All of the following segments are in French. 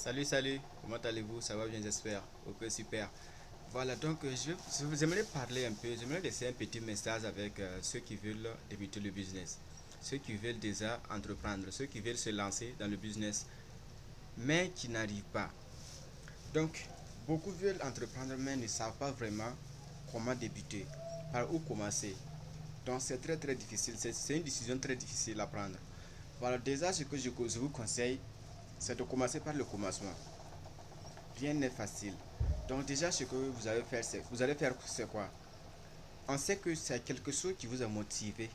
Salut, comment allez-vous? Ça va bien, j'espère. Ok, super. Voilà, donc j'aimerais parler un peu, j'aimerais laisser un petit message avec ceux qui veulent débuter le business, ceux qui veulent déjà entreprendre, ceux qui veulent se lancer dans le business, mais qui n'arrivent pas. Donc, beaucoup veulent entreprendre, mais ne savent pas vraiment comment débuter, par où commencer. Donc, c'est très difficile, c'est une décision très difficile à prendre. Voilà, déjà, ce que je vous conseille, c'est de commencer par le commencement. Rien n'est facile. Donc déjà, ce que vous allez faire, c'est quoi? On sait que c'est quelque chose qui vous a motivé.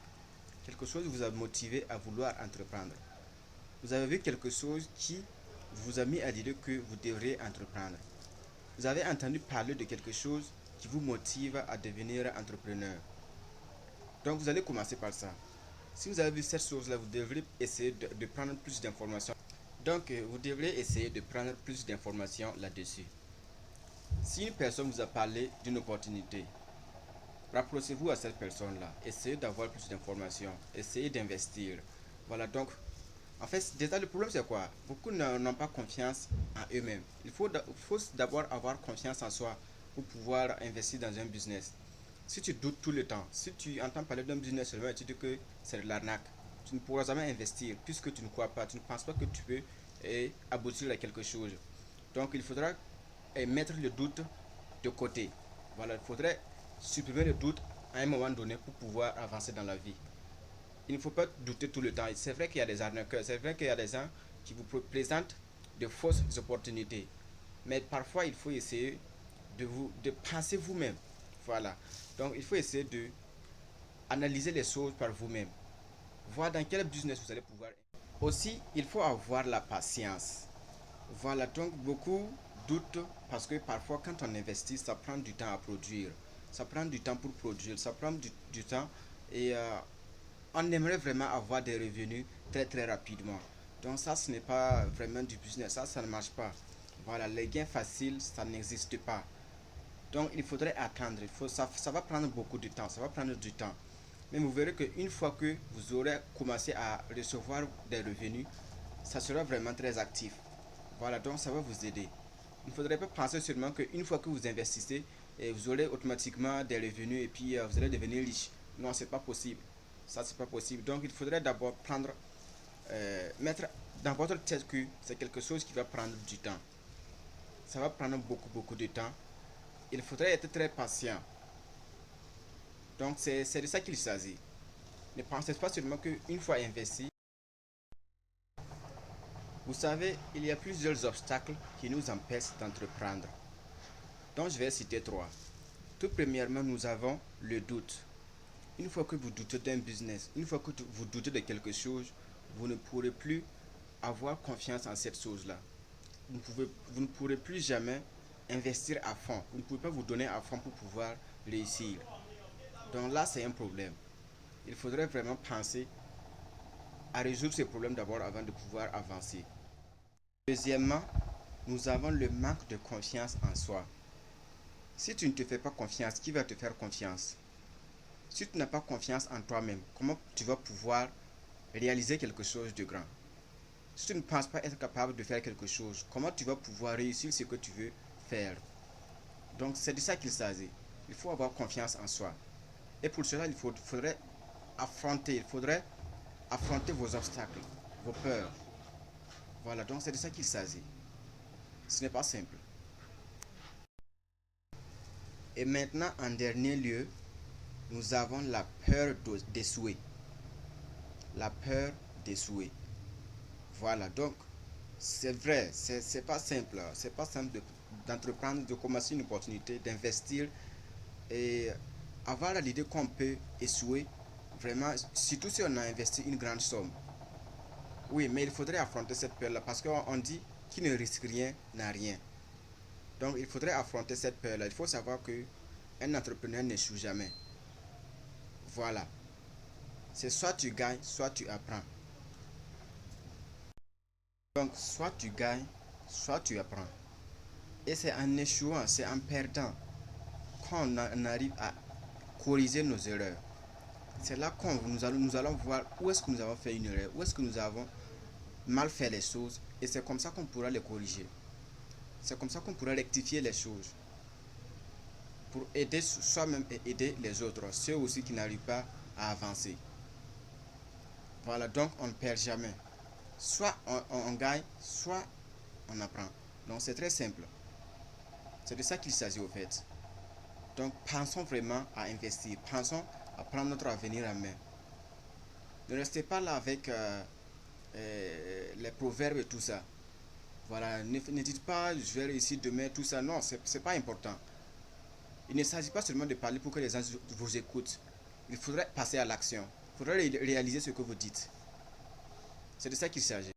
Quelque chose qui vous a motivé à vouloir entreprendre. Vous avez vu quelque chose qui vous a mis à dire que vous devrez entreprendre. Vous avez entendu parler de quelque chose qui vous motive à devenir entrepreneur. Donc vous allez commencer par ça. Si vous avez vu cette chose-là, vous devrez essayer de prendre plus d'informations. Donc vous devrez essayer de prendre plus d'informations là-dessus. Si une personne vous a parlé d'une opportunité, rapprochez-vous à cette personne-là. Essayez d'avoir plus d'informations. Essayez d'investir. Voilà, donc, en fait, déjà, le problème, c'est quoi? Beaucoup n'ont pas confiance en eux-mêmes. Il faut d'abord avoir confiance en soi pour pouvoir investir dans un business. Si tu doutes tout le temps, si tu entends parler d'un business seulement et tu dis que c'est de l'arnaque, tu ne pourras jamais investir puisque tu ne crois pas, tu ne penses pas que tu peux aboutir à quelque chose. Donc, il faudra mettre le doute de côté. Voilà, il faudrait supprimer le doute à un moment donné pour pouvoir avancer dans la vie. Il ne faut pas douter tout le temps. C'est vrai qu'il y a des arnaqueurs, c'est vrai qu'il y a des gens qui vous présentent de fausses opportunités. Mais parfois, il faut essayer de penser vous-même. Voilà. Donc, il faut essayer de analyser les choses par vous-même. Voir dans quel business vous allez pouvoir. Aussi, il faut avoir la patience. Voilà, donc beaucoup doutent parce que parfois quand on investit, ça prend du temps à produire. Ça prend du temps pour produire, ça prend du temps et on aimerait vraiment avoir des revenus très rapidement. Donc ça, ce n'est pas vraiment du business, ça ne marche pas. Voilà, les gains faciles, ça n'existe pas. Donc il faudrait attendre, ça va prendre beaucoup de temps, ça va prendre du temps. Mais vous verrez qu'une fois que vous aurez commencé à recevoir des revenus, ça sera vraiment très actif. Voilà, donc ça va vous aider. Il ne faudrait pas penser seulement qu'une fois que vous investissez, vous aurez automatiquement des revenus et puis vous allez devenir riche. Non, c'est pas possible. Ça, c'est pas possible. Donc, il faudrait d'abord mettre dans votre tête que c'est quelque chose qui va prendre du temps. Ça va prendre beaucoup de temps. Il faudrait être très patient. Donc, c'est de ça qu'il s'agit. Ne pensez pas seulement qu'une fois investi, vous savez, il y a plusieurs obstacles qui nous empêchent d'entreprendre. Donc, je vais citer trois. Tout premièrement, nous avons le doute. Une fois que vous doutez d'un business, une fois que vous doutez de quelque chose, vous ne pourrez plus avoir confiance en cette chose-là. Vous ne pourrez plus jamais investir à fond. Vous ne pouvez pas vous donner à fond pour pouvoir réussir. Donc là, c'est un problème. Il faudrait vraiment penser à résoudre ces problèmes d'abord avant de pouvoir avancer. Deuxièmement, nous avons le manque de confiance en soi. Si tu ne te fais pas confiance, qui va te faire confiance? Si tu n'as pas confiance en toi-même, comment tu vas pouvoir réaliser quelque chose de grand? Si tu ne penses pas être capable de faire quelque chose, comment tu vas pouvoir réussir ce que tu veux faire? Donc c'est de ça qu'il s'agit. Il faut avoir confiance en soi. Et pour cela, il faudrait affronter vos obstacles, vos peurs. Voilà, donc c'est de ça qu'il s'agit. Ce n'est pas simple. Et maintenant, en dernier lieu, nous avons la peur d'échouer. La peur d'échouer. Voilà, donc c'est vrai, c'est pas simple. C'est pas simple d'entreprendre, de commencer une opportunité, d'investir et avoir l'idée qu'on peut échouer. Vraiment, surtout si on a investi une grande somme. Oui, mais il faudrait affronter cette peur-là parce qu'on dit qui ne risque rien n'a rien. Donc il faudrait affronter cette peur-là. Il faut savoir que un entrepreneur n'échoue jamais. Voilà. C'est soit tu gagnes, soit tu apprends. Donc soit tu gagnes, soit tu apprends. Et c'est en échouant, c'est en perdant qu'on arrive à corriger nos erreurs. C'est là qu'on nous allons voir où est-ce que nous avons fait une erreur, où est-ce que nous avons mal fait les choses et c'est comme ça qu'on pourra les corriger. C'est comme ça qu'on pourra rectifier les choses pour aider soi-même et aider les autres, ceux aussi qui n'arrivent pas à avancer. Voilà, donc on ne perd jamais. Soit on gagne, soit on apprend. Donc c'est très simple. C'est de ça qu'il s'agit au fait. Donc pensons vraiment à investir. Pensons à prendre notre avenir en main. Ne restez pas là avec les proverbes et tout ça. Voilà, ne dites pas je vais réussir demain, tout ça. Non, c'est pas important. Il ne s'agit pas seulement de parler pour que les gens vous écoutent. Il faudrait passer à l'action. Il faudrait réaliser ce que vous dites. C'est de ça qu'il s'agit.